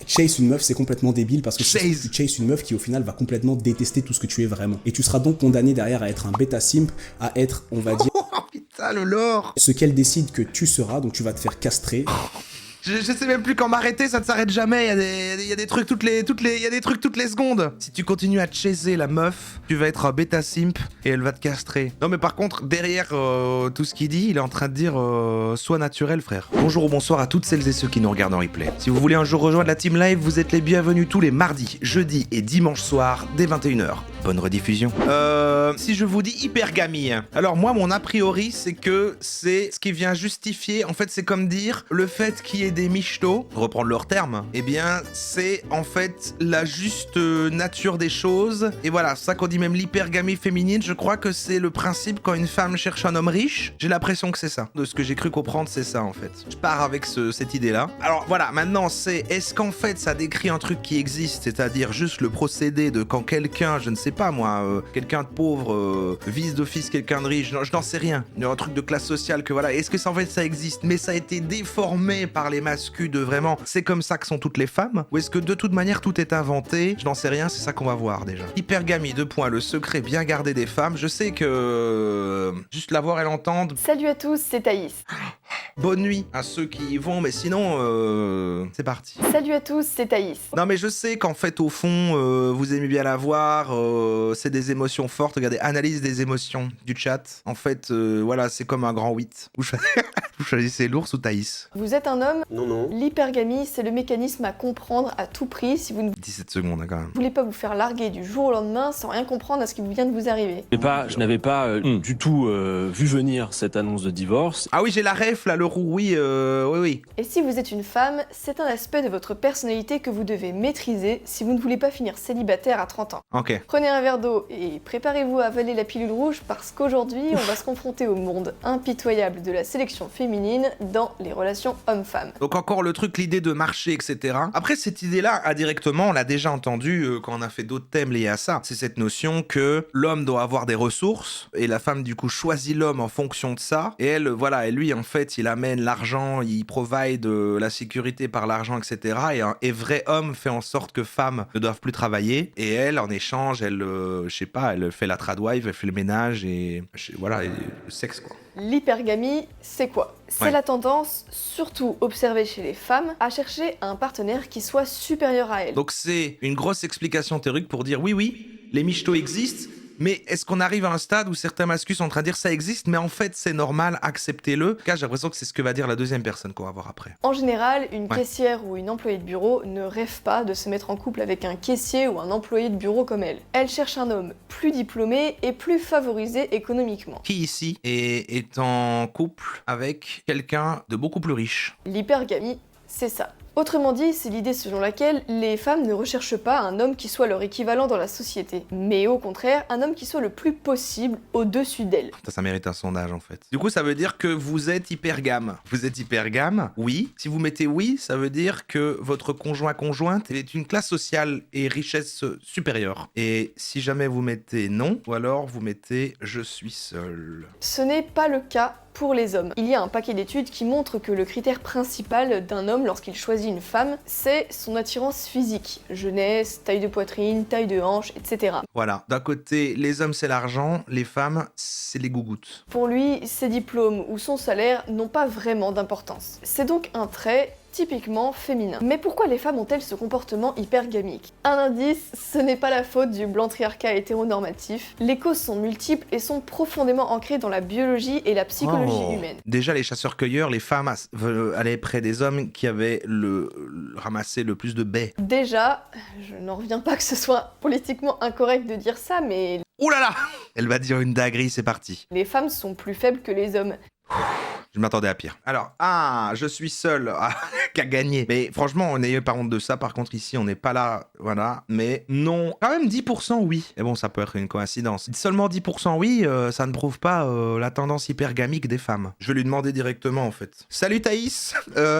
Chase une meuf, c'est complètement débile parce que Chase. tu chases une meuf qui au final va complètement détester tout ce que tu es vraiment. Et tu seras donc condamné derrière à être un bêta simp, à être, on va dire, Oh putain, le lore. ce qu'elle décide que tu seras, donc tu vas te faire castrer. Je sais même plus quand m'arrêter, ça ne s'arrête jamais. Il y a des trucs toutes les secondes. Si tu continues à chaiser la meuf, tu vas être un bêta simp et elle va te castrer. Non mais par contre, derrière tout ce qu'il dit, il est en train de dire sois naturel, frère. Bonjour ou bonsoir à toutes celles et ceux qui nous regardent en replay. Si vous voulez un jour rejoindre la team live, vous êtes les bienvenus tous les mardis, jeudis et dimanches soirs dès 21h. Bonne rediffusion. Si je vous dis hypergamie, alors moi mon a priori c'est que c'est ce qui vient justifier, en fait c'est comme dire le fait qu'il y ait des michtos, pour reprendre leur terme, eh bien c'est en fait la juste nature des choses. Et voilà, c'est ça qu'on dit même l'hypergamie féminine. Je crois que c'est le principe quand une femme cherche un homme riche. J'ai l'impression que c'est ça. De ce que j'ai cru comprendre, c'est ça en fait. Je pars avec cette idée-là. Alors voilà, maintenant c'est, est-ce qu'en fait ça décrit un truc qui existe, c'est-à-dire juste le procédé de quand quelqu'un, je ne sais pas moi, quelqu'un de pauvre vise d'office quelqu'un de riche, je n'en sais rien. Il y a un truc de classe sociale que voilà. Est-ce que ça en fait ça existe, mais ça a été déformé par les masculins de vraiment c'est comme ça que sont toutes les femmes, ou est-ce que de toute manière tout est inventé? Je n'en sais rien, c'est ça qu'on va voir déjà. Hypergamie, 2 points, le secret bien gardé des femmes. Je sais que juste la voir et l'entendre. Salut à tous, c'est Thaïs. Bonne nuit à ceux qui y vont, mais sinon c'est parti. Salut à tous, c'est Thaïs. Non mais je sais qu'en fait au fond vous aimez bien la voir, c'est des émotions fortes. Regardez, analyse des émotions du chat. En fait voilà, c'est comme un grand 8. Vous choisissez l'ours ou Thaïs? Vous êtes un homme? Non. L'hypergamie, c'est le mécanisme à comprendre à tout prix si vous ne 17 secondes hein, quand même. voulez pas vous faire larguer du jour au lendemain sans rien comprendre à ce qui vient de vous arriver. Je n'avais pas du tout vu venir cette annonce de divorce. Ah oui, j'ai la ref là, le roux, oui. Et si vous êtes une femme, c'est un aspect de votre personnalité que vous devez maîtriser si vous ne voulez pas finir célibataire à 30 ans. Ok. Prenez un verre d'eau et préparez-vous à avaler la pilule rouge parce qu'aujourd'hui, on va se confronter au monde impitoyable de la sélection féminine dans les relations hommes-femmes. Donc encore le truc, l'idée de marché, etc. Après, cette idée-là, indirectement, on l'a déjà entendu quand on a fait d'autres thèmes liés à ça. C'est cette notion que l'homme doit avoir des ressources et la femme, du coup, choisit l'homme en fonction de ça. Et elle, voilà, et lui, en fait, il amène l'argent, il provide la sécurité par l'argent, etc. Et vrai homme fait en sorte que femmes ne doivent plus travailler. Et elle, en échange, elle, je sais pas, elle fait la tradwife, elle fait le ménage et voilà, et le sexe, quoi. L'hypergamie, c'est quoi? C'est Ouais. la tendance, surtout observée chez les femmes, à chercher un partenaire qui soit supérieur à elle. Donc c'est une grosse explication théorique pour dire oui, les michtos existent, mais est-ce qu'on arrive à un stade où certains masculins sont en train de dire ça existe, mais en fait c'est normal, acceptez-le. Car j'ai l'impression que c'est ce que va dire la deuxième personne qu'on va voir après. En général, une Ouais. caissière ou une employée de bureau ne rêve pas de se mettre en couple avec un caissier ou un employé de bureau comme elle. Elle cherche un homme plus diplômé et plus favorisé économiquement. Qui ici est en couple avec quelqu'un de beaucoup plus riche? L'hypergamie, c'est ça. Autrement dit, c'est l'idée selon laquelle les femmes ne recherchent pas un homme qui soit leur équivalent dans la société, mais au contraire, un homme qui soit le plus possible au-dessus d'elles. Ça mérite un sondage en fait. Du coup, ça veut dire que vous êtes hypergame. Vous êtes hypergame? Oui. Si vous mettez oui, ça veut dire que votre conjointe est une classe sociale et richesse supérieure. Et si jamais vous mettez non, ou alors vous mettez je suis seul. Ce n'est pas le cas pour les hommes. Il y a un paquet d'études qui montrent que le critère principal d'un homme lorsqu'il choisit une femme, c'est son attirance physique. Jeunesse, taille de poitrine, taille de hanche, etc. Voilà. D'un côté, les hommes c'est l'argent, les femmes c'est les gougouttes. Pour lui, ses diplômes ou son salaire n'ont pas vraiment d'importance. C'est donc un trait typiquement féminin. Mais pourquoi les femmes ont-elles ce comportement hypergamique? Un indice, ce n'est pas la faute du blanc triarcat hétéronormatif. Les causes sont multiples et sont profondément ancrées dans la biologie et la psychologie humaine. Déjà, les chasseurs-cueilleurs, les femmes allaient près des hommes qui avaient ramassé le plus de baies. Déjà, je n'en reviens pas que ce soit politiquement incorrect de dire ça, mais Ouh là là! Elle va dire une dinguerie, c'est parti. les femmes sont plus faibles que les hommes. Je m'attendais à pire. Alors, je suis seul, qu'à gagner. Mais franchement, n'ayez pas honte de ça. Par contre, ici, on n'est pas là, voilà. Mais non, quand même 10% oui. Et bon, ça peut être une coïncidence. Seulement 10% oui, ça ne prouve pas la tendance hypergamique des femmes. Je vais lui demander directement, en fait. Salut Thaïs,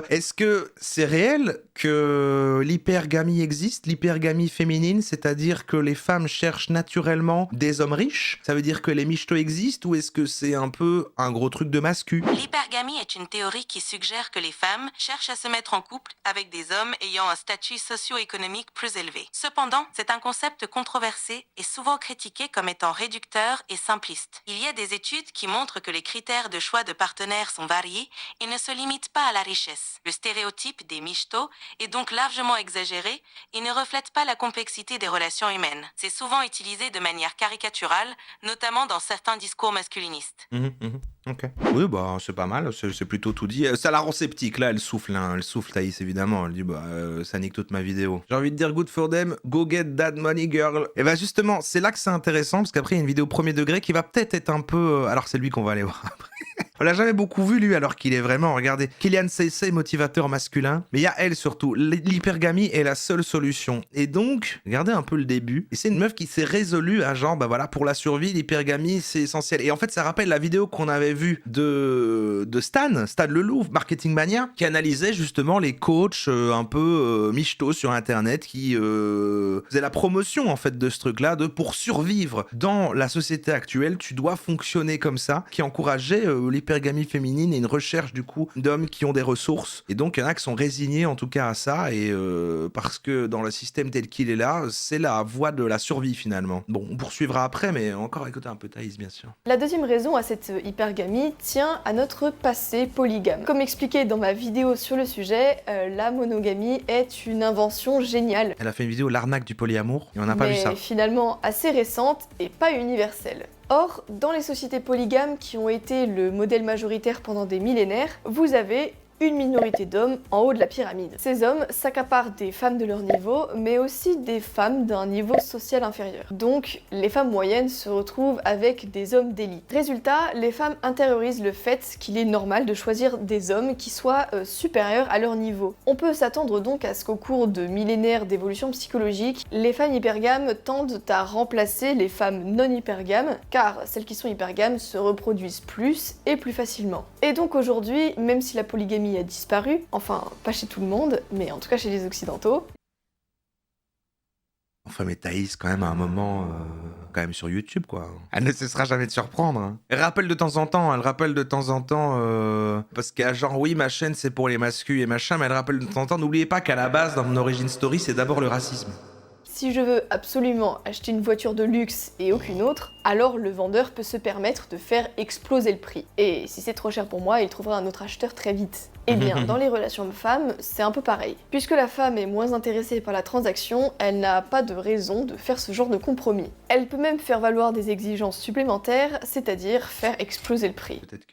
est-ce que c'est réel que l'hypergamie existe, l'hypergamie féminine, c'est-à-dire que les femmes cherchent naturellement des hommes riches? Ça veut dire que les michtos existent ou est-ce que c'est un peu un gros truc de mascu? L'hypergamie L'hypergamie est une théorie qui suggère que les femmes cherchent à se mettre en couple avec des hommes ayant un statut socio-économique plus élevé. Cependant, c'est un concept controversé et souvent critiqué comme étant réducteur et simpliste. Il y a des études qui montrent que les critères de choix de partenaires sont variés et ne se limitent pas à la richesse. Le stéréotype des michtos est donc largement exagéré et ne reflète pas la complexité des relations humaines. C'est souvent utilisé de manière caricaturale, notamment dans certains discours masculinistes. Ok. Oui, bah, c'est pas mal, c'est plutôt tout dit. Ça la rend sceptique, là, elle souffle, Thaïs, évidemment. Elle dit, bah, ça nique toute ma vidéo. J'ai envie de dire good for them, go get that money, girl. Et bah, justement, c'est là que c'est intéressant, parce qu'après, il y a une vidéo premier degré qui va peut-être être un peu. Alors, c'est lui qu'on va aller voir après. On l'a jamais beaucoup vu, lui, alors qu'il est vraiment, regardez, Kylian Seyssey, motivateur masculin. Mais il y a elle surtout. L'hypergamie est la seule solution. Et donc, regardez un peu le début. Et c'est une meuf qui s'est résolue à genre, bah voilà, pour la survie, l'hypergamie, c'est essentiel. Et en fait, ça rappelle la vidéo qu'on avait vue de Stan Leloup, Marketing Mania, qui analysait justement les coachs un peu michtos sur Internet qui faisaient la promotion, en fait, de ce truc-là, de pour survivre dans la société actuelle, tu dois fonctionner comme ça, qui encourageait l'hypergamie féminine et une recherche du coup d'hommes qui ont des ressources. Et donc il y en a qui sont résignés en tout cas à ça, et parce que dans le système tel qu'il est là, c'est la voie de la survie finalement. Bon, on poursuivra après, mais encore écouter un peu Thaïs bien sûr. La deuxième raison à cette hypergamie tient à notre passé polygame. Comme expliqué dans ma vidéo sur le sujet, la monogamie est une invention géniale. Elle a fait une vidéo l'arnaque du polyamour et on n'a pas vu ça. Mais finalement assez récente et pas universelle. Or, dans les sociétés polygames qui ont été le modèle majoritaire pendant des millénaires, vous avez une minorité d'hommes en haut de la pyramide. Ces hommes s'accaparent des femmes de leur niveau, mais aussi des femmes d'un niveau social inférieur. Donc, les femmes moyennes se retrouvent avec des hommes d'élite. Résultat, les femmes intériorisent le fait qu'il est normal de choisir des hommes qui soient supérieurs à leur niveau. On peut s'attendre donc à ce qu'au cours de millénaires d'évolution psychologique, les femmes hypergames tendent à remplacer les femmes non hypergames, car celles qui sont hypergames se reproduisent plus et plus facilement. Et donc aujourd'hui, même si la polygamie a disparu, enfin pas chez tout le monde, mais en tout cas chez les occidentaux. Enfin mais Thaïs quand même à un moment, quand même sur YouTube quoi. Elle ne cessera jamais de surprendre. Hein. Elle rappelle de temps en temps, parce qu'à genre oui ma chaîne c'est pour les masculins et machin, mais elle rappelle de temps en temps, n'oubliez pas qu'à la base dans mon origin story c'est d'abord le racisme. Si je veux absolument acheter une voiture de luxe et aucune autre, alors le vendeur peut se permettre de faire exploser le prix. Et si c'est trop cher pour moi, il trouvera un autre acheteur très vite. Eh bien, dans les relations hommes-femmes, c'est un peu pareil. Puisque la femme est moins intéressée par la transaction, elle n'a pas de raison de faire ce genre de compromis. Elle peut même faire valoir des exigences supplémentaires, c'est-à-dire faire exploser le prix. Peut-être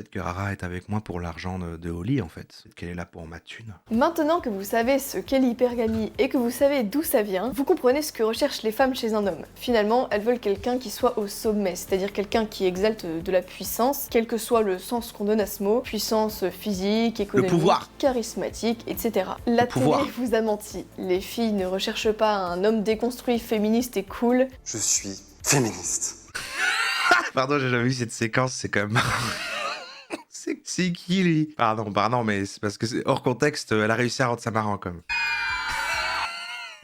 que Rara est avec moi pour l'argent de Oli en fait. Peut-être qu'elle est là pour ma thune. Maintenant que vous savez ce qu'est l'hypergamie et que vous savez d'où ça vient, vous comprenez ce que recherchent les femmes chez un homme. Finalement, elles veulent quelqu'un qui soit au sommet, c'est-à-dire quelqu'un qui exalte de la puissance, quel que soit le sens qu'on donne à ce mot, puissance physique, économique, le pouvoir, charismatique, etc. La télé vous a menti. Les filles ne recherchent pas un homme déconstruit, féministe et cool. Je suis féministe. Pardon, j'ai jamais vu cette séquence, c'est quand même marrant. C'est qui lui? Pardon, mais c'est parce que c'est hors contexte, elle a réussi à rendre ça marrant comme.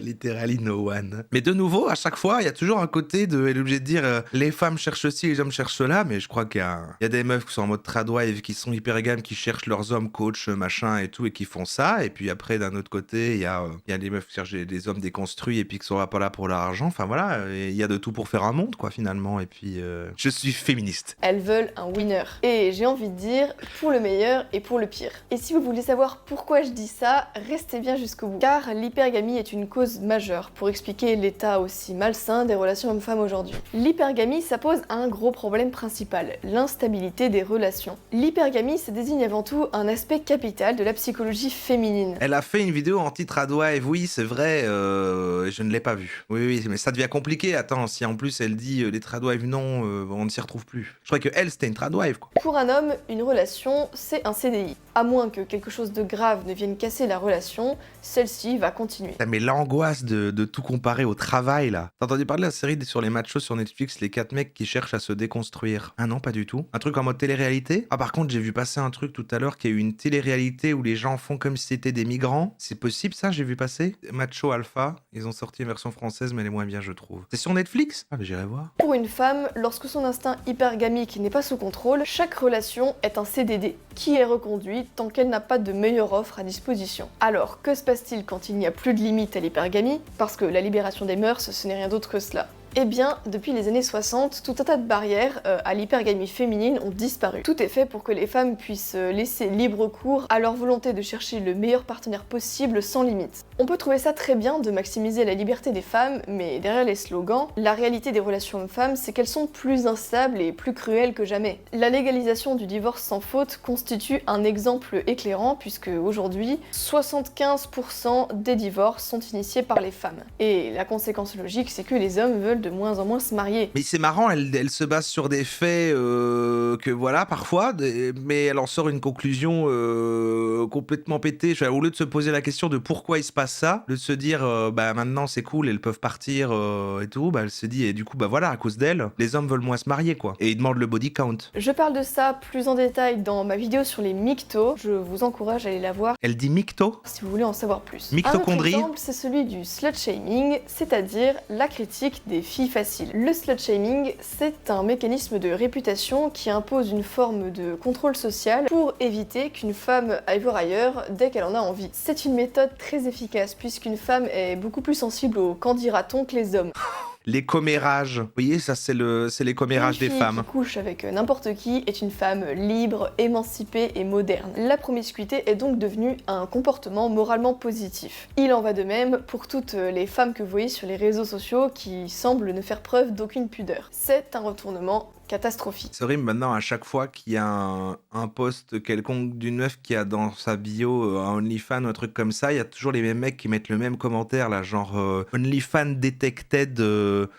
Literally no one. Mais de nouveau, à chaque fois, il y a toujours un côté de. Elle est obligée de dire les femmes cherchent ci, les hommes cherchent cela, mais je crois qu'il y a des meufs qui sont en mode tradwife, qui sont hypergames, qui cherchent leurs hommes coach, machin et tout, et qui font ça. Et puis après, d'un autre côté, il y a des meufs qui cherchent des hommes déconstruits et puis qui sont pas là pour leur argent. Enfin voilà, il y a de tout pour faire un monde, quoi, finalement. Et puis, je suis féministe. Elles veulent un winner. Et j'ai envie de dire, pour le meilleur et pour le pire. Et si vous voulez savoir pourquoi je dis ça, restez bien jusqu'au bout. Car l'hypergamie est une cause majeure pour expliquer l'état aussi malsain des relations hommes-femmes aujourd'hui. L'hypergamie, ça pose un gros problème principal, l'instabilité des relations. L'hypergamie, ça désigne avant tout un aspect capital de la psychologie féminine. Elle a fait une vidéo anti-tradwife, oui, c'est vrai, je ne l'ai pas vue. Oui, mais ça devient compliqué. Attends, si en plus elle dit les tradwives non, on ne s'y retrouve plus. Je crois que elle, c'était une tradwife, quoi. Pour un homme, une relation, c'est un CDI. À moins que quelque chose de grave ne vienne casser la relation, celle-ci va continuer. Mais l'angoisse l'angoisse de tout comparer au travail, là. T'as entendu parler de la série sur les machos sur Netflix, les 4 mecs qui cherchent à se déconstruire? Ah non, pas du tout. Un truc en mode télé-réalité? Ah par contre, j'ai vu passer un truc tout à l'heure qui a eu une télé-réalité où les gens font comme si c'était des migrants. C'est possible ça, j'ai vu passer? Macho Alpha, ils ont sorti une version française mais elle est moins bien je trouve. C'est sur Netflix? Ah mais j'irai voir. Pour une femme, lorsque son instinct hypergamique n'est pas sous contrôle, chaque relation est un CDD qui est reconduit tant qu'elle n'a pas de meilleure offre à disposition. Alors, que se passe-t-il quand il n'y a plus de limite à l'hypergamie? Parce que la libération des mœurs, ce n'est rien d'autre que cela. Eh bien, depuis les années 60, tout un tas de barrières à l'hypergamie féminine ont disparu. Tout est fait pour que les femmes puissent laisser libre cours à leur volonté de chercher le meilleur partenaire possible sans limite. On peut trouver ça très bien de maximiser la liberté des femmes, mais derrière les slogans, la réalité des relations hommes-femmes, c'est qu'elles sont plus instables et plus cruelles que jamais. La légalisation du divorce sans faute constitue un exemple éclairant puisque aujourd'hui, 75% des divorces sont initiés par les femmes. Et la conséquence logique, c'est que les hommes veulent de moins en moins se marier. Mais c'est marrant, elle se base sur des faits que voilà, parfois, mais elle en sort une conclusion complètement pétée. Au lieu de se poser la question de pourquoi il se passe ça, de se dire bah maintenant c'est cool, elles peuvent partir et tout, bah elle se dit et du coup bah voilà, à cause d'elle, les hommes veulent moins se marier quoi. Et ils demandent le body count. Je parle de ça plus en détail dans ma vidéo sur les mictos, je vous encourage à aller la voir Elle dit micto? si vous voulez en savoir plus. Mictochondrie. Un autre exemple, c'est celui du slut-shaming, c'est-à-dire la critique des filles faciles. Le slut-shaming, c'est un mécanisme de réputation qui impose une forme de contrôle social pour éviter qu'une femme aille voir ailleurs dès qu'elle en a envie. C'est une méthode très efficace puisqu'une femme est beaucoup plus sensible au qu'en dira-t-on que les hommes. Les commérages. Vous voyez, ça c'est les commérages des Une fille femmes. qui couche avec n'importe qui est une femme libre, émancipée et moderne. La promiscuité est donc devenue un comportement moralement positif. Il en va de même pour toutes les femmes que vous voyez sur les réseaux sociaux qui semblent ne faire preuve d'aucune pudeur. C'est un retournement catastrophique. C'est horrible maintenant à chaque fois qu'il y a un post quelconque d'une meuf qui a dans sa bio un OnlyFans ou un truc comme ça, il y a toujours les mêmes mecs qui mettent le même commentaire là, genre OnlyFans detected,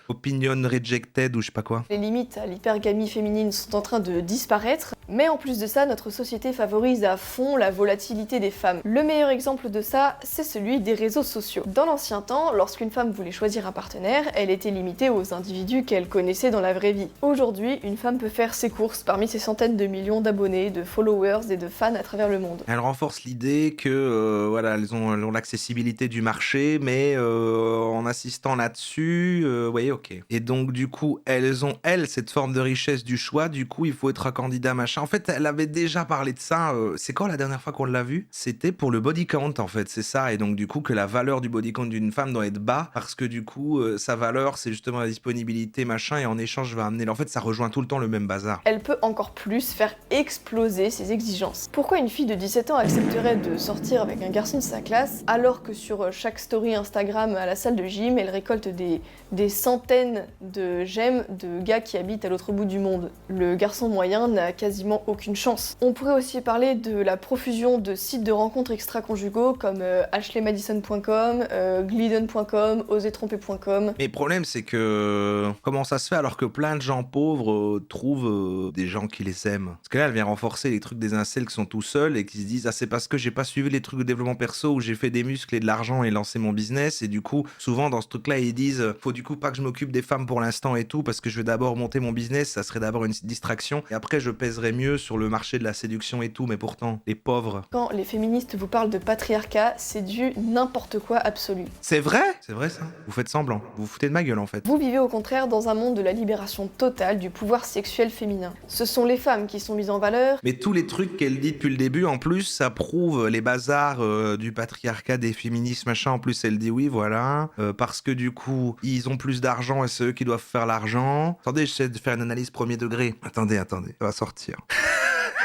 opinion rejected ou je sais pas quoi. Les limites à l'hypergamie féminine sont en train de disparaître, mais en plus de ça, notre société favorise à fond la volatilité des femmes. Le meilleur exemple de ça, c'est celui des réseaux sociaux. Dans l'ancien temps, lorsqu'une femme voulait choisir un partenaire, elle était limitée aux individus qu'elle connaissait dans la vraie vie. Aujourd'hui, une femme peut faire ses courses parmi ses centaines de millions d'abonnés, de followers et de fans à travers le monde. Elle renforce l'idée que voilà, elles ont l'accessibilité du marché, mais en assistant là-dessus, vous voyez, ok. Et donc du coup, elles ont cette forme de richesse du choix. Du coup, il faut être un candidat machin. En fait, elle avait déjà parlé de ça. C'est quand la dernière fois qu'on l'a vu? C'était pour le body count en fait, c'est ça. Et donc du coup, que la valeur du body count d'une femme doit être bas parce que du coup, sa valeur, c'est justement la disponibilité machin. Et en échange, va amener. En fait, ça rejoint tout le temps le même bazar. Elle peut encore plus faire exploser ses exigences. Pourquoi une fille de 17 ans accepterait de sortir avec un garçon de sa classe alors que sur chaque story Instagram à la salle de gym, elle récolte des centaines de j'aime de gars qui habitent à l'autre bout du monde? Le garçon moyen n'a quasiment aucune chance. On pourrait aussi parler de la profusion de sites de rencontres extra-conjugaux comme ashleymadison.com, glidden.com, osertromper.com. Mais le problème, c'est que comment ça se fait alors que plein de gens pauvres trouvent des gens qui les aiment? Parce que là, elle vient renforcer les trucs des incels qui sont tout seuls et qui se disent ah c'est parce que j'ai pas suivi les trucs de développement perso où j'ai fait des muscles et de l'argent et lancé mon business et du coup souvent dans ce truc là ils disent faut du coup pas que je m'occupe des femmes pour l'instant et tout parce que je vais d'abord monter mon business, ça serait d'abord une distraction et après je pèserai mieux sur le marché de la séduction et tout, mais pourtant les pauvres. Quand les féministes vous parlent de patriarcat, c'est du n'importe quoi absolu. C'est vrai ça. Vous faites semblant, vous vous foutez de ma gueule en fait. Vous vivez au contraire dans un monde de la libération totale du pouvoir sexuel féminin. Ce sont les femmes qui sont mises en valeur. Mais tous les trucs qu'elle dit depuis le début, en plus, ça prouve les bazars du patriarcat, des féministes, machin. En plus, elle dit oui, voilà, parce que du coup, ils ont plus d'argent et c'est eux qui doivent faire l'argent. Attendez, j'essaie de faire une analyse premier degré. Attendez, ça va sortir.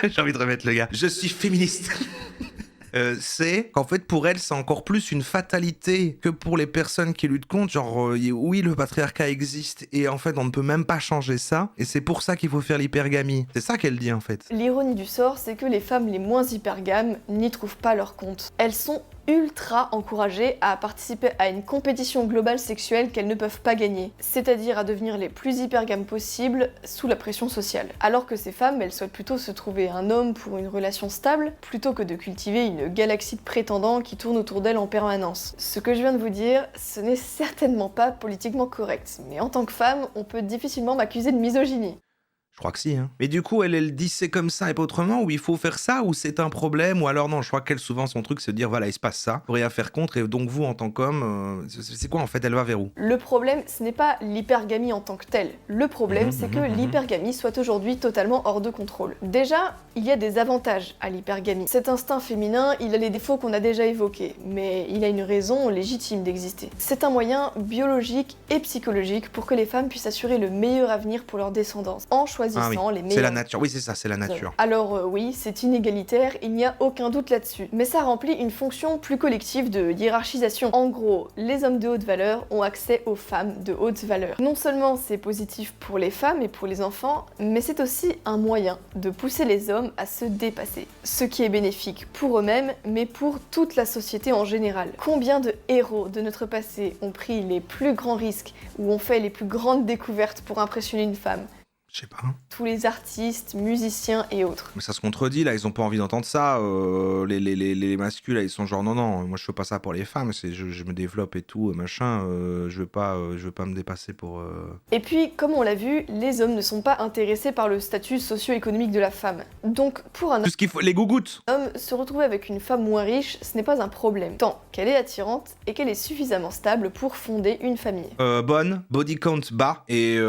J'ai envie de remettre le gars. Je suis féministe. C'est qu'en fait pour elle c'est encore plus une fatalité que pour les personnes qui luttent contre, genre oui le patriarcat existe et en fait on ne peut même pas changer ça et c'est pour ça qu'il faut faire l'hypergamie. C'est ça qu'elle dit en fait. L'ironie du sort, c'est que les femmes les moins hypergames n'y trouvent pas leur compte. Elles sont ultra encouragées à participer à une compétition globale sexuelle qu'elles ne peuvent pas gagner, c'est-à-dire à devenir les plus hypergames possibles sous la pression sociale. Alors que ces femmes, elles souhaitent plutôt se trouver un homme pour une relation stable, plutôt que de cultiver une galaxie de prétendants qui tournent autour d'elles en permanence. Ce que je viens de vous dire, ce n'est certainement pas politiquement correct, mais en tant que femme, on peut difficilement m'accuser de misogynie. Je crois que si, hein. Mais du coup, elle dit c'est comme ça et pas autrement, ou il faut faire ça, ou c'est un problème, ou alors non, je crois qu'elle, souvent, son truc, c'est de dire, voilà, il se passe ça, faut rien faire contre, et donc vous, en tant qu'homme, c'est quoi, en fait, elle va vers où? Le problème, ce n'est pas l'hypergamie en tant que telle. Le problème, c'est que l'hypergamie soit aujourd'hui totalement hors de contrôle. Déjà, il y a des avantages à l'hypergamie. Cet instinct féminin, il a les défauts qu'on a déjà évoqués, mais il a une raison légitime d'exister. C'est un moyen biologique et psychologique pour que les femmes puissent assurer le meilleur avenir pour leur descendance, en choisissant les meilleurs. C'est la nature, oui c'est ça, c'est la nature. Alors oui, c'est inégalitaire, il n'y a aucun doute là-dessus, mais ça remplit une fonction plus collective de hiérarchisation. En gros, les hommes de haute valeur ont accès aux femmes de haute valeur. Non seulement c'est positif pour les femmes et pour les enfants, mais c'est aussi un moyen de pousser les hommes à se dépasser. Ce qui est bénéfique pour eux-mêmes, mais pour toute la société en général. Combien de héros de notre passé ont pris les plus grands risques ou ont fait les plus grandes découvertes pour impressionner une femme ? Je sais pas. Tous les artistes, musiciens et autres. Mais ça se contredit, là, ils ont pas envie d'entendre ça. Les masculins, là, ils sont genre, non, moi je fais pas ça pour les femmes, je me développe et tout, machin, je veux pas me dépasser pour... Et puis, comme on l'a vu, les hommes ne sont pas intéressés par le statut socio-économique de la femme. Donc, pour un Tout ce qu'il faut, les gougouttes. homme, se retrouver avec une femme moins riche, ce n'est pas un problème, tant qu'elle est attirante et qu'elle est suffisamment stable pour fonder une famille. Bonne, body count bas, et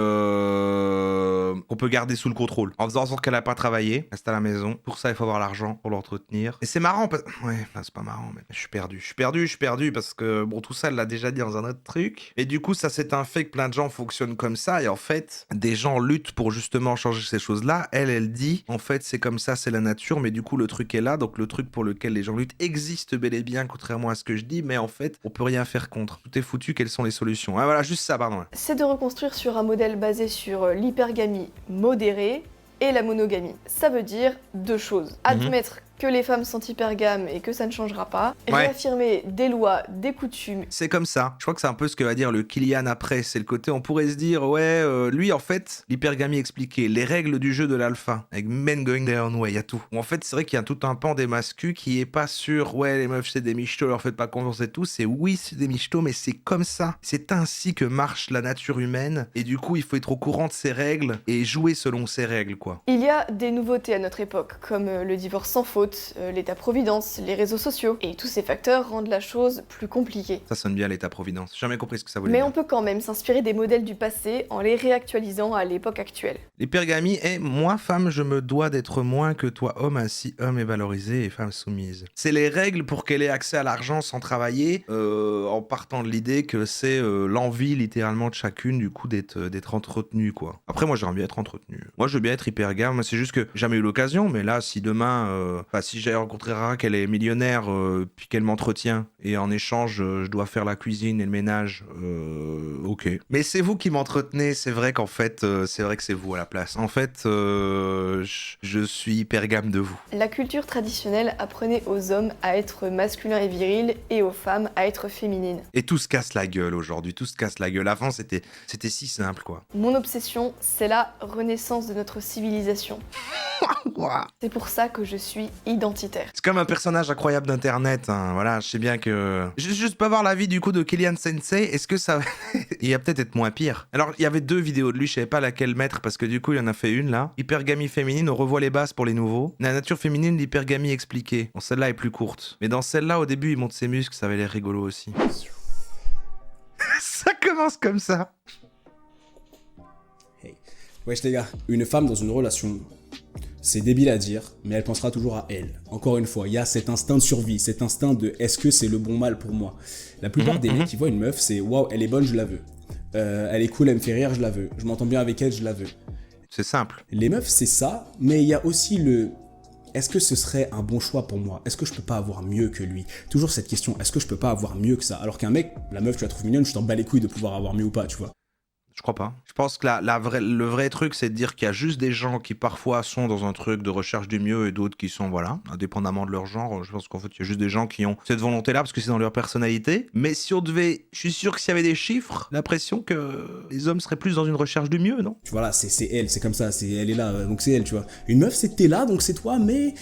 qu'on peut garder sous le contrôle. En faisant en sorte qu'elle a pas travaillé, reste à la maison. Pour ça, il faut avoir l'argent pour l'entretenir. Et c'est marrant, parce... ouais, enfin, c'est pas marrant, mais je suis perdu, parce que, bon, tout ça, elle l'a déjà dit dans un autre truc. Et du coup, ça, c'est un fait que plein de gens fonctionnent comme ça, et en fait, des gens luttent pour justement changer ces choses-là. Elle dit, en fait, c'est comme ça, c'est la nature, mais du coup, le truc est là, donc le truc pour lequel les gens luttent existe bel et bien, contrairement à ce que je dis, mais en fait, on peut rien faire contre. Tout est foutu, quelles sont les solutions? Ah, voilà, juste ça, pardon. C'est de reconstruire sur un modèle basé sur l'hypergamie modérée et la monogamie. Ça veut dire deux choses. Admettre que les femmes sont hypergames et que ça ne changera pas, réaffirmer des lois, des coutumes. C'est comme ça. Je crois que c'est un peu ce que va dire le Kylian après. C'est le côté, on pourrait se dire, ouais, lui en fait, l'hypergamie expliquée, les règles du jeu de l'alpha, avec men going their own way, il y a tout. En fait, c'est vrai qu'il y a tout un pan des mascus qui est pas sûr, ouais, les meufs c'est des michtos, leur faites pas confiance et tout. C'est oui, c'est des michtos, mais c'est comme ça. C'est ainsi que marche la nature humaine. Et du coup, il faut être au courant de ces règles et jouer selon ces règles, quoi. Il y a des nouveautés à notre époque, comme le divorce sans faute, l'état-providence, les réseaux sociaux, et tous ces facteurs rendent la chose plus compliquée. Ça sonne bien l'état-providence, j'ai jamais compris ce que ça voulait Mais dire. on peut quand même s'inspirer des modèles du passé en les réactualisant à l'époque actuelle. L'hypergamie est, moi femme, je me dois d'être moins que toi homme, ainsi homme est valorisé et femme soumise. C'est les règles pour qu'elle ait accès à l'argent sans travailler, en partant de l'idée que c'est l'envie littéralement de chacune du coup d'être entretenue, quoi. Après moi j'aimerais bien être entretenue. Moi je veux bien être hypergame, c'est juste que j'ai jamais eu l'occasion, mais là si demain, si j'ai rencontré Rara, qu'elle est millionnaire, puis qu'elle m'entretient, et en échange je dois faire la cuisine et le ménage, ok. Mais c'est vous qui m'entretenez, c'est vrai qu'en fait, c'est vrai que c'est vous à la place. En fait, je suis hypergame de vous. La culture traditionnelle apprenait aux hommes à être masculins et virils, et aux femmes à être féminines. Et tout se casse la gueule aujourd'hui, tout se casse la gueule. Avant c'était si simple, quoi. Mon obsession, c'est la renaissance de notre civilisation. C'est pour ça que je suis identitaire. C'est comme un personnage incroyable d'internet, hein. Voilà, je sais bien que... Juste pas voir l'avis du coup de Kylian Sensei, est-ce que ça... il va peut-être être moins pire. Alors, il y avait 2 vidéos de lui, je savais pas laquelle mettre, parce que du coup, il en a fait une là. Hypergamie féminine, on revoit les bases pour les nouveaux. La nature féminine, l'hypergamie expliquée. Bon, celle-là est plus courte. Mais dans celle-là, au début, il monte ses muscles, ça avait l'air rigolo aussi. Ça commence comme ça. Hey. Wesh les gars, une femme dans une relation, c'est débile à dire, mais elle pensera toujours à elle. Encore une fois, il y a cet instinct de survie, cet instinct de est-ce que c'est le bon mal pour moi. La plupart des mecs qui voient une meuf, c'est waouh, elle est bonne, je la veux. Elle est cool, elle me fait rire, je la veux. Je m'entends bien avec elle, je la veux. C'est simple. Les meufs, c'est ça, mais il y a aussi le est-ce que ce serait un bon choix pour moi? Est-ce que je peux pas avoir mieux que lui? Toujours cette question, est-ce que je peux pas avoir mieux que ça? Alors qu'un mec, la meuf, tu la trouves mignonne, je t'en bats les couilles de pouvoir avoir mieux ou pas, tu vois. Je crois pas. Je pense que le vrai truc, c'est de dire qu'il y a juste des gens qui parfois sont dans un truc de recherche du mieux et d'autres qui sont, voilà, indépendamment de leur genre. Je pense qu'en fait, il y a juste des gens qui ont cette volonté-là parce que c'est dans leur personnalité. Mais si on devait... Je suis sûr que s'il y avait des chiffres, l'impression que les hommes seraient plus dans une recherche du mieux, non? Tu vois là, c'est elle, c'est comme ça, elle est là, donc c'est elle, tu vois. Une meuf, c'est que t'es là, donc c'est toi, mais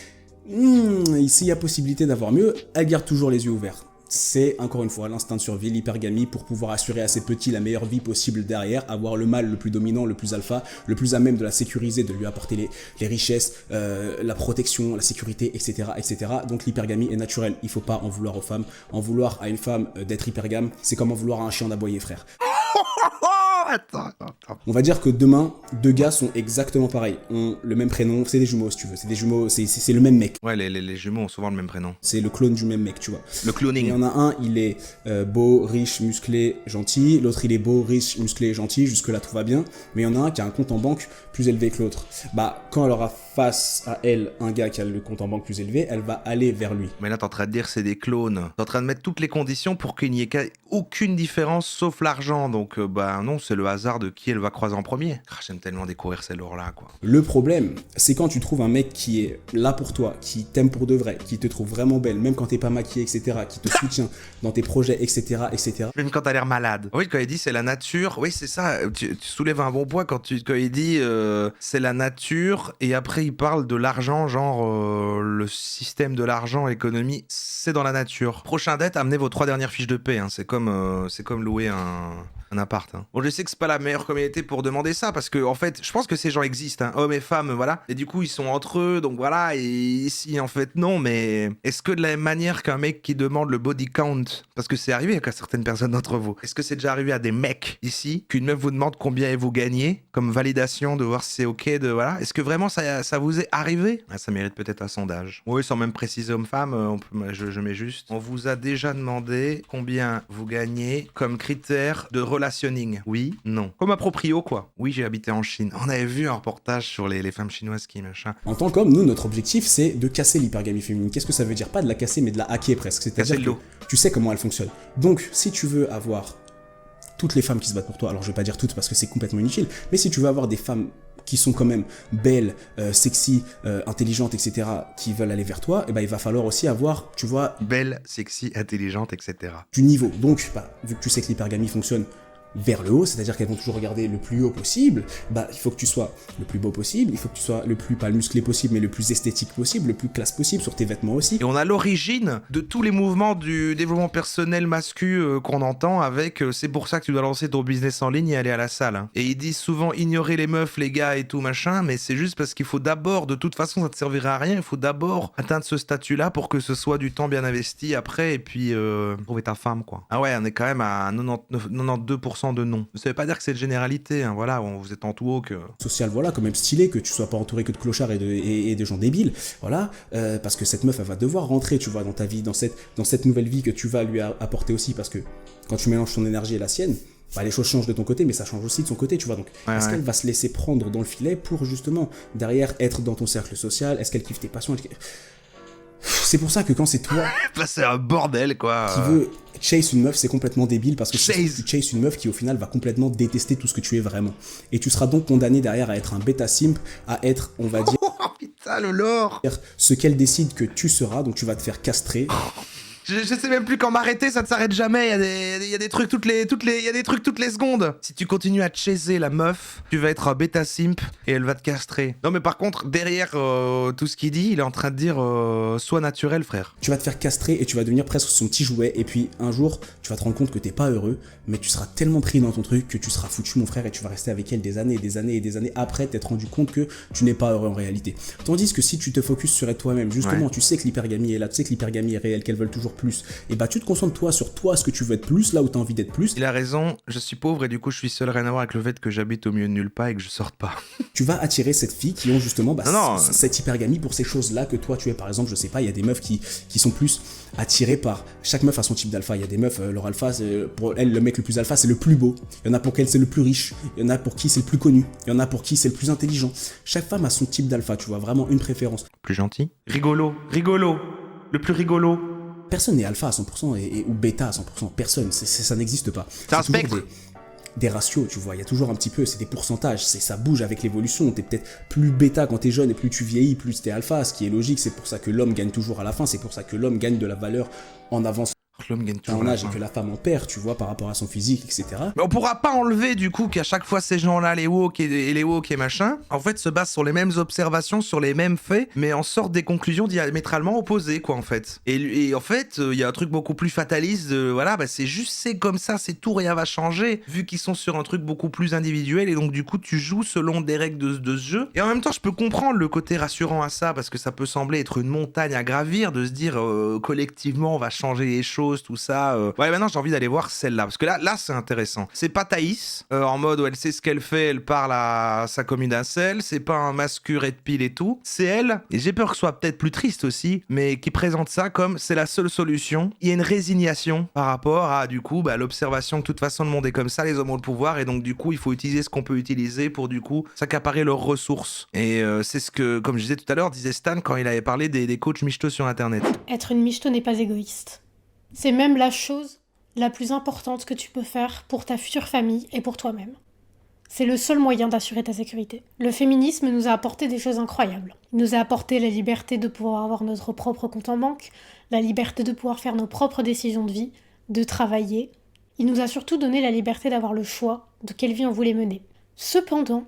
ici il y a possibilité d'avoir mieux, elle garde toujours les yeux ouverts. C'est, encore une fois, l'instinct de survie, l'hypergamie, pour pouvoir assurer à ses petits la meilleure vie possible derrière, avoir le mâle le plus dominant, le plus alpha, le plus à même de la sécuriser, de lui apporter les richesses, la protection, la sécurité, etc., etc. Donc l'hypergamie est naturelle, il faut pas en vouloir aux femmes. En vouloir à une femme d'être hypergame, c'est comme en vouloir à un chien d'aboyer, frère. Attends. On va dire que demain, deux gars sont exactement pareils, ont le même prénom, c'est des jumeaux si tu veux, c'est des jumeaux, c'est le même mec. Ouais, les jumeaux ont souvent le même prénom. C'est le clone du même mec, tu vois. Le cloning. Il y en a un, il est beau, riche, musclé, gentil, l'autre il est beau, riche, musclé, gentil, jusque là tout va bien, mais il y en a un qui a un compte en banque plus élevé que l'autre. Bah, quand elle aura face à elle un gars qui a le compte en banque plus élevé, elle va aller vers lui. Mais là, t'es en train de dire c'est des clones. T'es en train de mettre toutes les conditions pour qu'il n'y ait aucune différence sauf l'argent. Donc, bah non, c'est le hasard de qui elle va croiser en premier. J'aime tellement découvrir ces lores-là, quoi. Le problème, c'est quand tu trouves un mec qui est là pour toi, qui t'aime pour de vrai, qui te trouve vraiment belle, même quand t'es pas maquillée, etc., qui te soutient dans tes projets, etc., etc. Même quand t'as l'air malade. Oui, quand il dit c'est la nature, oui, c'est ça. Tu soulèves un bon point quand il dit c'est la nature, et après il parle de l'argent, genre le système de l'argent, l'économie, c'est dans la nature. Prochain date, amenez vos 3 dernières fiches de paie. Hein. C'est comme louer un appart. Hein. Bon, je sais que c'est pas la meilleure communauté pour demander ça, parce que en fait, je pense que ces gens existent, hein, hommes et femmes, voilà. Et du coup, ils sont entre eux, donc voilà. Et ici, en fait, non. Mais est-ce que de la même manière qu'un mec qui demande le body count, parce que c'est arrivé à certaines personnes d'entre vous, est-ce que c'est déjà arrivé à des mecs ici qu'une meuf vous demande combien vous gagnez comme validation de voir si c'est ok de voilà. Est-ce que vraiment ça vous est arrivé? Ah, ça mérite peut-être un sondage. Oui, sans même préciser homme-femme, je mets juste. On vous a déjà demandé combien vous gagnez comme critère de relationning. Oui, non. Comme à proprio, quoi. Oui, j'ai habité en Chine. On avait vu un reportage sur les femmes chinoises qui machin. En tant qu'homme, nous, notre objectif, c'est de casser l'hypergamie féminine. Qu'est-ce que ça veut dire? Pas de la casser, mais de la hacker presque. C'est-à-dire que tu sais comment elle fonctionne. Donc, si tu veux avoir toutes les femmes qui se battent pour toi, alors je vais pas dire toutes parce que c'est complètement inutile, mais si tu veux avoir des femmes qui sont quand même belles, sexy, intelligentes, etc., qui veulent aller vers toi, et ben il va falloir aussi avoir, tu vois... Belle, sexy, intelligente, etc. Du niveau. Donc, bah, vu que tu sais que l'hypergamie fonctionne vers le haut, c'est-à-dire qu'elles vont toujours regarder le plus haut possible, bah il faut que tu sois le plus beau possible, il faut que tu sois le plus, pas le musclé possible, mais le plus esthétique possible, le plus classe possible sur tes vêtements aussi. Et on a l'origine de tous les mouvements du développement personnel mascu qu'on entend avec c'est pour ça que tu dois lancer ton business en ligne et aller à la salle. Hein. Et ils disent souvent ignorer les meufs, les gars et tout machin, mais c'est juste parce qu'il faut d'abord, de toute façon ça te servira à rien, il faut d'abord atteindre ce statut-là pour que ce soit du temps bien investi après et puis trouver ta femme, quoi. Ah ouais, on est quand même à 92% de non. Ça veut pas dire que c'est de généralité, hein, voilà, vous êtes en tout haut que... Social, voilà, quand même stylé, que tu sois pas entouré que de clochards et de gens débiles, voilà, parce que cette meuf, elle va devoir rentrer, tu vois, dans ta vie, dans cette nouvelle vie que tu vas lui apporter aussi, parce que quand tu mélanges ton énergie et la sienne, bah, les choses changent de ton côté, mais ça change aussi de son côté, tu vois, donc est-ce qu'elle va se laisser prendre dans le filet pour justement, derrière, être dans ton cercle social? Est-ce qu'elle kiffe tes passions? C'est pour ça que quand c'est toi bah, c'est un bordel, quoi. Qui veut chase une meuf, c'est complètement débile parce que tu chase une meuf qui au final va complètement détester tout ce que tu es vraiment. Et tu seras donc condamné derrière à être un bêta simp, à être, on va dire... Oh putain, le lore! Ce qu'elle décide que tu seras, donc tu vas te faire castrer. Je sais même plus quand m'arrêter, ça ne s'arrête jamais. Il y a des trucs toutes les secondes. Si tu continues à chaser la meuf, tu vas être un bêta simp et elle va te castrer. Non mais par contre, derrière tout ce qu'il dit, il est en train de dire sois naturel, frère. Tu vas te faire castrer et tu vas devenir presque son petit jouet. Et puis un jour, tu vas te rendre compte que t'es pas heureux, mais tu seras tellement pris dans ton truc que tu seras foutu, mon frère, et tu vas rester avec elle des années et des années et des années après t'être rendu compte que tu n'es pas heureux en réalité. Tandis que si tu te focuses sur être toi-même, justement, tu sais que l'hypergamie est là, tu sais que l'hypergamie est réelle, qu'elles veulent toujours plus, et bah tu te concentres toi sur toi, ce que tu veux être plus, là où t'as envie d'être plus. Il a raison, je suis pauvre et du coup je suis seul, rien à voir avec le fait que j'habite au milieu de nulle part et que je sorte pas. Tu vas attirer cette fille qui ont justement cette hypergamie pour ces choses-là que toi tu es. Par exemple, je sais pas, il y a des meufs qui sont plus attirées par... Chaque meuf a son type d'alpha. Il y a des meufs, leur alpha, pour elles, le mec le plus alpha, c'est le plus beau. Il y en a pour qui c'est le plus riche. Il y en a pour qui c'est le plus connu. Il y en a pour qui c'est le plus intelligent. Chaque femme a son type d'alpha, tu vois, vraiment une préférence. Plus gentil. Rigolo. Le plus rigolo. Personne n'est alpha à 100% ou bêta à 100%. Personne, ça n'existe pas. C'est un spectre. des ratios, tu vois, il y a toujours un petit peu, c'est des pourcentages, ça bouge avec l'évolution, t'es peut-être plus bêta quand t'es jeune et plus tu vieillis, plus t'es alpha, ce qui est logique, c'est pour ça que l'homme gagne toujours à la fin, c'est pour ça que l'homme gagne de la valeur en avance L'homme gagne toujours en la âge et fin. que la femme en perd, tu vois, par rapport à son physique, etc. Mais on pourra pas enlever du coup qu'à chaque fois ces gens-là, les woke et les woke et machin, en fait se basent sur les mêmes observations, sur les mêmes faits, mais en sortent des conclusions diamétralement opposées quoi en fait. Et en fait, il y a un truc beaucoup plus fataliste, voilà, bah c'est comme ça, c'est tout, rien va changer, vu qu'ils sont sur un truc beaucoup plus individuel et donc du coup tu joues selon des règles de ce jeu. Et en même temps, je peux comprendre le côté rassurant à ça parce que ça peut sembler être une montagne à gravir de se dire collectivement on va changer les choses, tout ça. Ouais, maintenant j'ai envie d'aller voir celle-là parce que là c'est intéressant. C'est pas Thaïs en mode où elle sait ce qu'elle fait, elle parle à sa commune d'un sel, c'est pas un masque red pill et tout. C'est elle, et j'ai peur que ce soit peut-être plus triste aussi, mais qui présente ça comme c'est la seule solution. Il y a une résignation par rapport à du coup l'observation que de toute façon le monde est comme ça, les hommes ont le pouvoir et donc du coup il faut utiliser ce qu'on peut utiliser pour du coup s'accaparer leurs ressources. Et c'est ce que, comme je disais tout à l'heure, disait Stan quand il avait parlé des coachs michto sur internet. Être une michto n'est pas égoïste. C'est même la chose la plus importante que tu peux faire pour ta future famille et pour toi-même. C'est le seul moyen d'assurer ta sécurité. Le féminisme nous a apporté des choses incroyables. Il nous a apporté la liberté de pouvoir avoir notre propre compte en banque, la liberté de pouvoir faire nos propres décisions de vie, de travailler. Il nous a surtout donné la liberté d'avoir le choix de quelle vie on voulait mener. Cependant,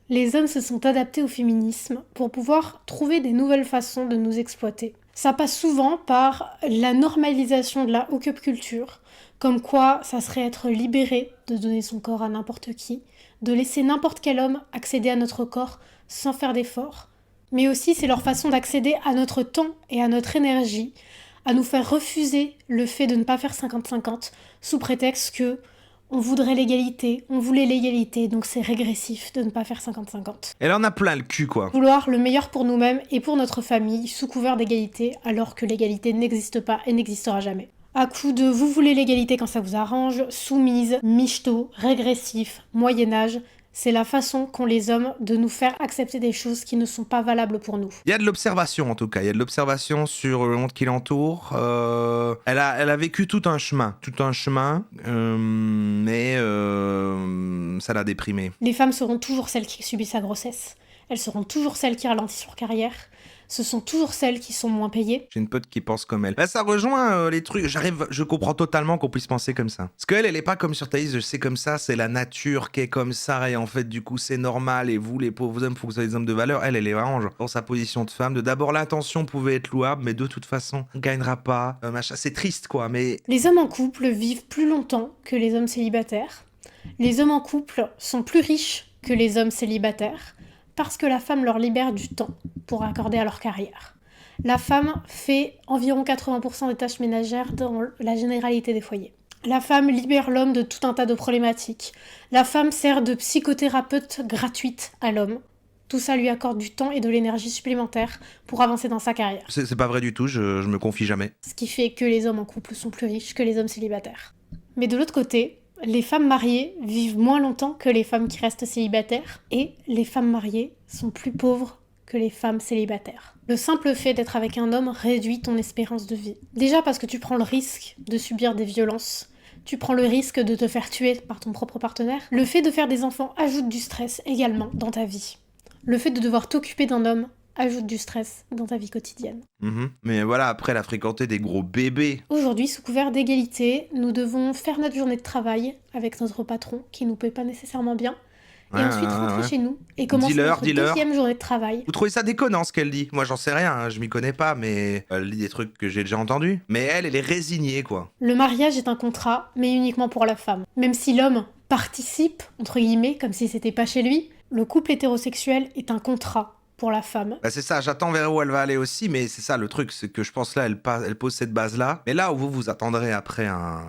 les hommes se sont adaptés au féminisme pour pouvoir trouver des nouvelles façons de nous exploiter. Ça passe souvent par la normalisation de la hookup culture, comme quoi ça serait être libéré de donner son corps à n'importe qui, de laisser n'importe quel homme accéder à notre corps sans faire d'efforts, mais aussi c'est leur façon d'accéder à notre temps et à notre énergie, à nous faire refuser le fait de ne pas faire 50-50 sous prétexte que on voudrait l'égalité, on voulait l'égalité, donc c'est régressif de ne pas faire 50-50. Elle en a plein le cul quoi. Vouloir le meilleur pour nous-mêmes et pour notre famille sous couvert d'égalité alors que l'égalité n'existe pas et n'existera jamais. À coup de vous voulez l'égalité quand ça vous arrange, soumise, michto, régressif, Moyen-Âge, c'est la façon qu'ont les hommes de nous faire accepter des choses qui ne sont pas valables pour nous. Il y a de l'observation en tout cas, il y a de l'observation sur le monde qui l'entoure. Elle a vécu tout un chemin, mais ça l'a déprimée. Les femmes seront toujours celles qui subissent la grossesse. Elles seront toujours celles qui ralentissent leur carrière. Ce sont toujours celles qui sont moins payées. J'ai une pote qui pense comme elle. Bah, ça rejoint les trucs. Je comprends totalement qu'on puisse penser comme ça. Parce qu'elle, elle est pas comme sur Thaïs, je sais comme ça, c'est la nature qui est comme ça, et en fait, du coup, c'est normal, et vous, les pauvres hommes, faut que vous soyez des hommes de valeur. Elle est vraiment genre, dans sa position de femme, de d'abord l'intention pouvait être louable, mais de toute façon, on gagnera pas, machin. C'est triste, quoi, mais. Les hommes en couple vivent plus longtemps que les hommes célibataires. Les hommes en couple sont plus riches que les hommes célibataires. Parce que la femme leur libère du temps pour accorder à leur carrière. La femme fait environ 80% des tâches ménagères dans la généralité des foyers. La femme libère l'homme de tout un tas de problématiques. La femme sert de psychothérapeute gratuite à l'homme. Tout ça lui accorde du temps et de l'énergie supplémentaire pour avancer dans sa carrière. C'est pas vrai du tout, je me confie jamais. Ce qui fait que les hommes en couple sont plus riches que les hommes célibataires. Mais de l'autre côté, les femmes mariées vivent moins longtemps que les femmes qui restent célibataires et les femmes mariées sont plus pauvres que les femmes célibataires. Le simple fait d'être avec un homme réduit ton espérance de vie. Déjà parce que tu prends le risque de subir des violences, tu prends le risque de te faire tuer par ton propre partenaire. Le fait de faire des enfants ajoute du stress également dans ta vie. Le fait de devoir t'occuper d'un homme ajoute du stress dans ta vie quotidienne. Mais voilà, après, elle a fréquenté des gros bébés. Aujourd'hui, sous couvert d'égalité, nous devons faire notre journée de travail avec notre patron, qui nous paye pas nécessairement bien, et ensuite rentrer chez nous et commencer notre deuxième journée de travail. Vous trouvez ça déconnant ce qu'elle dit? Moi, j'en sais rien, hein, je m'y connais pas, mais elle dit des trucs que j'ai déjà entendus. Mais elle est résignée, quoi. Le mariage est un contrat, mais uniquement pour la femme. Même si l'homme participe, entre guillemets, comme si c'était pas chez lui, le couple hétérosexuel est un contrat pour la femme. Bah c'est ça, j'attends vers où elle va aller aussi, mais c'est ça le truc, c'est que je pense là, elle pose cette base-là. Mais là où vous vous attendrez après un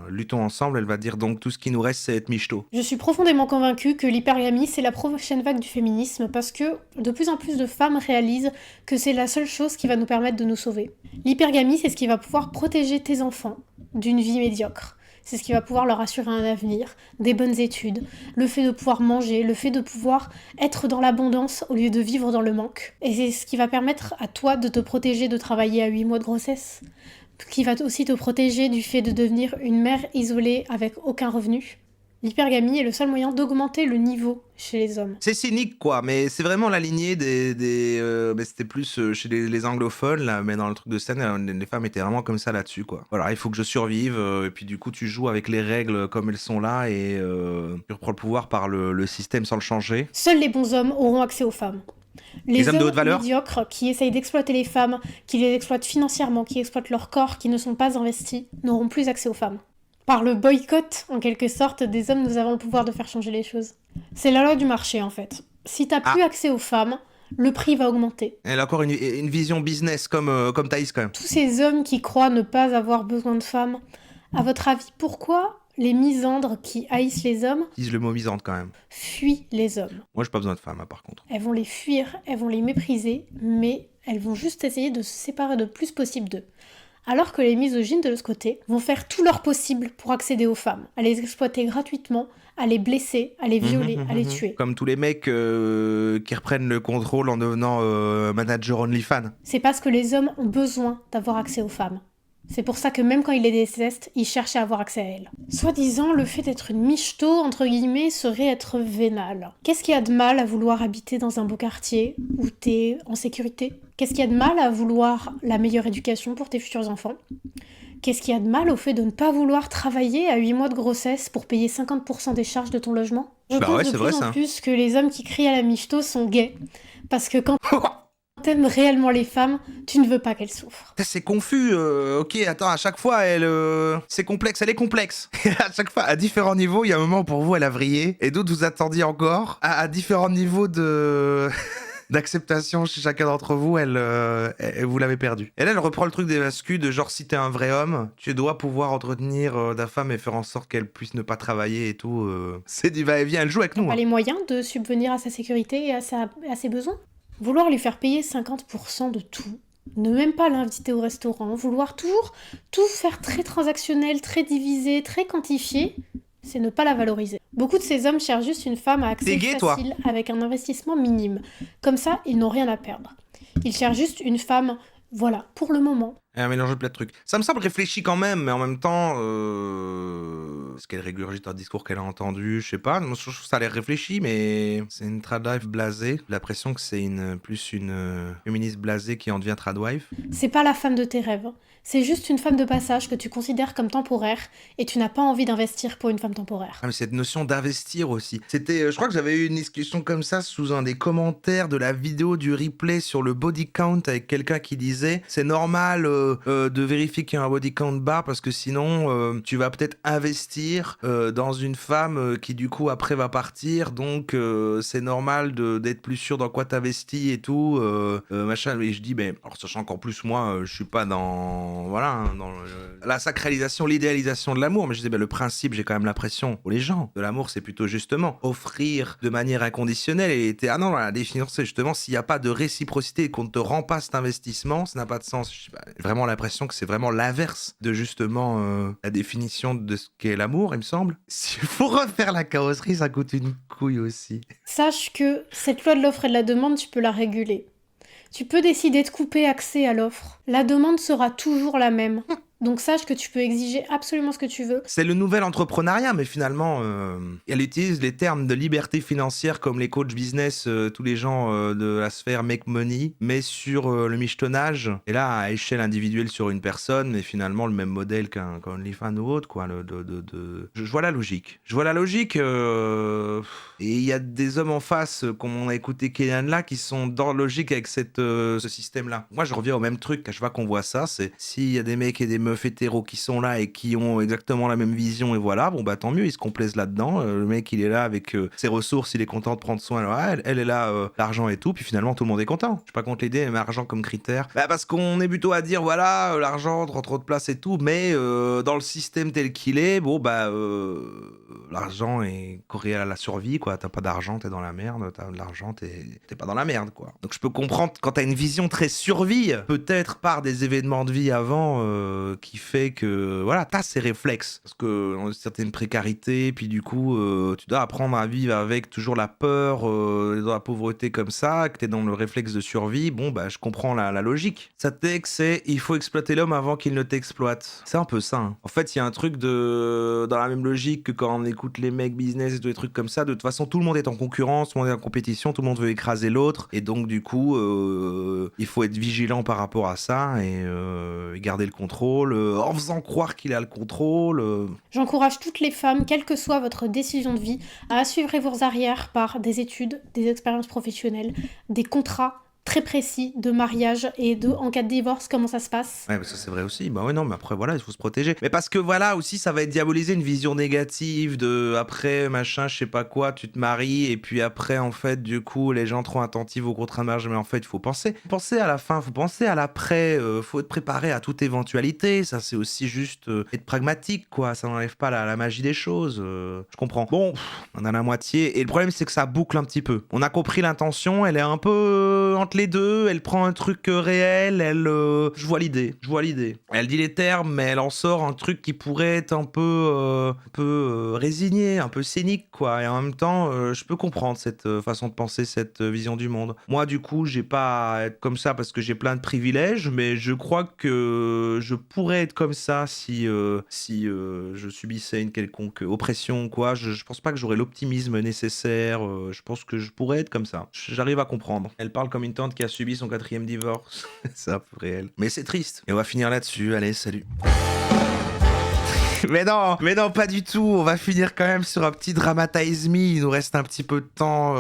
luttons ensemble, elle va dire donc tout ce qui nous reste, c'est être michto. Je suis profondément convaincue que l'hypergamie, c'est la prochaine vague du féminisme parce que de plus en plus de femmes réalisent que c'est la seule chose qui va nous permettre de nous sauver. L'hypergamie, c'est ce qui va pouvoir protéger tes enfants d'une vie médiocre. C'est ce qui va pouvoir leur assurer un avenir, des bonnes études, le fait de pouvoir manger, le fait de pouvoir être dans l'abondance au lieu de vivre dans le manque. Et c'est ce qui va permettre à toi de te protéger de travailler à 8 mois de grossesse, qui va aussi te protéger du fait de devenir une mère isolée avec aucun revenu, L'hypergamie est le seul moyen d'augmenter le niveau chez les hommes. C'est cynique, quoi, mais c'est vraiment la lignée mais c'était plus chez les anglophones, là, mais dans le truc de scène, les femmes étaient vraiment comme ça là-dessus, quoi. Voilà, il faut que je survive, et puis du coup, tu joues avec les règles comme elles sont là, et tu reprends le pouvoir par le système sans le changer. Seuls les bons hommes auront accès aux femmes. Les hommes de hommes haute valeur médiocres qui essayent d'exploiter les femmes, qui les exploitent financièrement, qui exploitent leur corps, qui ne sont pas investis, n'auront plus accès aux femmes. Par le boycott, en quelque sorte, des hommes, nous avons le pouvoir de faire changer les choses. C'est la loi du marché, en fait. Si t'as plus accès aux femmes, le prix va augmenter. Elle a encore une vision business comme Thaïs, quand même. Tous ces hommes qui croient ne pas avoir besoin de femmes, à votre avis, pourquoi les misandres qui haïssent les hommes Disent le mot misante, quand même. fuient les hommes? Moi, j'ai pas besoin de femmes, hein, par contre. Elles vont les fuir, elles vont les mépriser, mais elles vont juste essayer de se séparer le plus possible d'eux. Alors que les misogynes de l'autre côté vont faire tout leur possible pour accéder aux femmes, à les exploiter gratuitement, à les blesser, à les violer, à les tuer. Comme tous les mecs qui reprennent le contrôle en devenant manager OnlyFans. C'est parce que les hommes ont besoin d'avoir accès aux femmes. C'est pour ça que même quand ils les détestent, ils cherchent à avoir accès à elles. Soi-disant, le fait d'être une michto, entre guillemets, serait être vénal. Qu'est-ce qu'il y a de mal à vouloir habiter dans un beau quartier où t'es en sécurité? Qu'est-ce qu'il y a de mal à vouloir la meilleure éducation pour tes futurs enfants? Qu'est-ce qu'il y a de mal au fait de ne pas vouloir travailler à 8 mois de grossesse pour payer 50% des charges de ton logement? Je pense de plus en plus que les hommes qui crient à la michto sont gays. Parce que quand t'aimes réellement les femmes, tu ne veux pas qu'elles souffrent. C'est confus, ok, attends, à chaque fois, c'est complexe, elle est complexe. À chaque fois, à différents niveaux, il y a un moment où pour vous, elle a vrillé, et d'autres, vous attendiez encore. À différents niveaux d'acceptation chez chacun d'entre vous, vous l'avez perdu. Et là, elle reprend le truc des vascus, de genre, si t'es un vrai homme, tu dois pouvoir entretenir ta femme et faire en sorte qu'elle puisse ne pas travailler et tout. C'est du va-et-vient, elle joue avec nous. Pas les moyens de subvenir à sa sécurité et à ses besoins. Vouloir lui faire payer 50% de tout, ne même pas l'inviter au restaurant, vouloir toujours tout faire très transactionnel, très divisé, très quantifié, c'est ne pas la valoriser. Beaucoup de ces hommes cherchent juste une femme à accès facile avec un investissement minime. Comme ça, ils n'ont rien à perdre. Ils cherchent juste une femme, voilà, pour le moment. Et un mélange de plein de trucs. Ça me semble réfléchi quand même, mais en même temps, est-ce qu'elle régurgite un discours qu'elle a entendu? Je sais pas. Moi, je trouve que ça a l'air réfléchi, mais c'est une tradwife blasée. J'ai l'impression que c'est plus une féministe blasée qui en devient tradwife. C'est pas la femme de tes rêves. C'est juste une femme de passage que tu considères comme temporaire et tu n'as pas envie d'investir pour une femme temporaire. Ah, mais cette notion d'investir aussi. C'était, je crois que j'avais eu une discussion comme ça sous un des commentaires de la vidéo du replay sur le body count avec quelqu'un qui disait c'est normal de vérifier qu'il y a un body count bas parce que sinon tu vas peut-être investir dans une femme qui du coup après va partir, donc c'est normal d'être plus sûr dans quoi t'investis et tout, machin. Et je dis, mais alors sachant qu'en plus moi je suis pas dans la sacralisation, l'idéalisation de l'amour, mais je disais, le principe, j'ai quand même l'impression, pour les gens, de l'amour, c'est plutôt justement offrir de manière inconditionnelle. Et était, ah non, la définition, c'est justement s'il n'y a pas de réciprocité et qu'on ne te rend pas cet investissement, ça n'a pas de sens. J'ai vraiment l'impression que c'est vraiment l'inverse de justement la définition de ce qu'est l'amour, il me semble. S'il faut refaire la carrosserie, ça coûte une couille aussi. Sache que cette loi de l'offre et de la demande, tu peux la réguler. Tu peux décider de couper accès à l'offre. La demande sera toujours la même. Donc sache que tu peux exiger absolument ce que tu veux. C'est le nouvel entrepreneuriat, mais finalement, elle utilise les termes de liberté financière comme les coachs business, tous les gens de la sphère make money, mais sur le michetonnage. Et là, à échelle individuelle sur une personne, mais finalement le même modèle qu'un OnlyFans ou autre, quoi. Je vois la logique. Et il y a des hommes en face, comme on a écouté Kélian là, qui sont dans la logique avec ce système-là. Moi, je reviens au même truc, quand je vois qu'on voit ça, c'est s'il y a des mecs et des meufs hétéros qui sont là et qui ont exactement la même vision, et voilà, bon bah tant mieux, ils se complaisent là-dedans. Le mec, il est là avec ses ressources, il est content de prendre soin. Alors, elle est là, l'argent et tout, puis finalement tout le monde est content. Je suis pas contre l'idée, mais argent comme critère. Bah parce qu'on est plutôt à dire, voilà, l'argent prend trop de place et tout, mais dans le système tel qu'il est, bon bah l'argent est corrélé à la survie, quoi. T'as pas d'argent, t'es dans la merde. T'as de l'argent, t'es pas dans la merde, quoi. Donc je peux comprendre quand t'as une vision très survie, peut-être par des événements de vie avant, qui fait que, voilà, t'as ces réflexes. Parce que dans une certaine précarité, puis du coup, tu dois apprendre à vivre avec toujours la peur, dans la pauvreté comme ça, que t'es dans le réflexe de survie. Bon, bah je comprends la logique. Sa texte, c'est il faut exploiter l'homme avant qu'il ne t'exploite. C'est un peu ça, hein. En fait, il y a un truc dans la même logique que quand on écoute écoute les mecs business et tous les trucs comme ça. De toute façon, tout le monde est en concurrence, tout le monde est en compétition, tout le monde veut écraser l'autre. Et donc, du coup, il faut être vigilant par rapport à ça et garder le contrôle en faisant croire qu'il a le contrôle. J'encourage toutes les femmes, quelle que soit votre décision de vie, à assurer vos arrières par des études, des expériences professionnelles, des contrats très précis de mariage et de, en cas de divorce, comment ça se passe. Ouais, mais ça c'est vrai aussi. Bah ouais, non, mais après voilà, il faut se protéger. Mais parce que voilà, aussi, ça va être diaboliser une vision négative de après, machin, je sais pas quoi, tu te maries, et puis après, en fait, du coup, les gens trop attentifs au contrat de mariage, mais en fait, il faut penser. Penser à la fin, faut penser à l'après, faut être préparé à toute éventualité. Ça, c'est aussi juste être pragmatique, quoi. Ça n'enlève pas la magie des choses. Je comprends. Bon, on a la moitié, et le problème, c'est que ça boucle un petit peu. On a compris l'intention, elle est un peu entre les deux, elle prend un truc réel, je vois l'idée. Elle dit les termes, mais elle en sort un truc qui pourrait être un peu résigné, un peu scénique, quoi. Et en même temps, je peux comprendre cette façon de penser, cette vision du monde. Moi, du coup, j'ai pas à être comme ça parce que j'ai plein de privilèges, mais je crois que je pourrais être comme ça si je subissais une quelconque oppression, quoi. Je pense pas que j'aurais l'optimisme nécessaire. Je pense que je pourrais être comme ça. J'arrive à comprendre. Elle parle comme une tante qui a subi son 4e divorce. C'est un peu réel. Mais c'est triste. Et on va finir là-dessus. Allez, salut. Mais non, pas du tout. On va finir quand même sur un petit Dramatize Me. Il nous reste un petit peu de temps.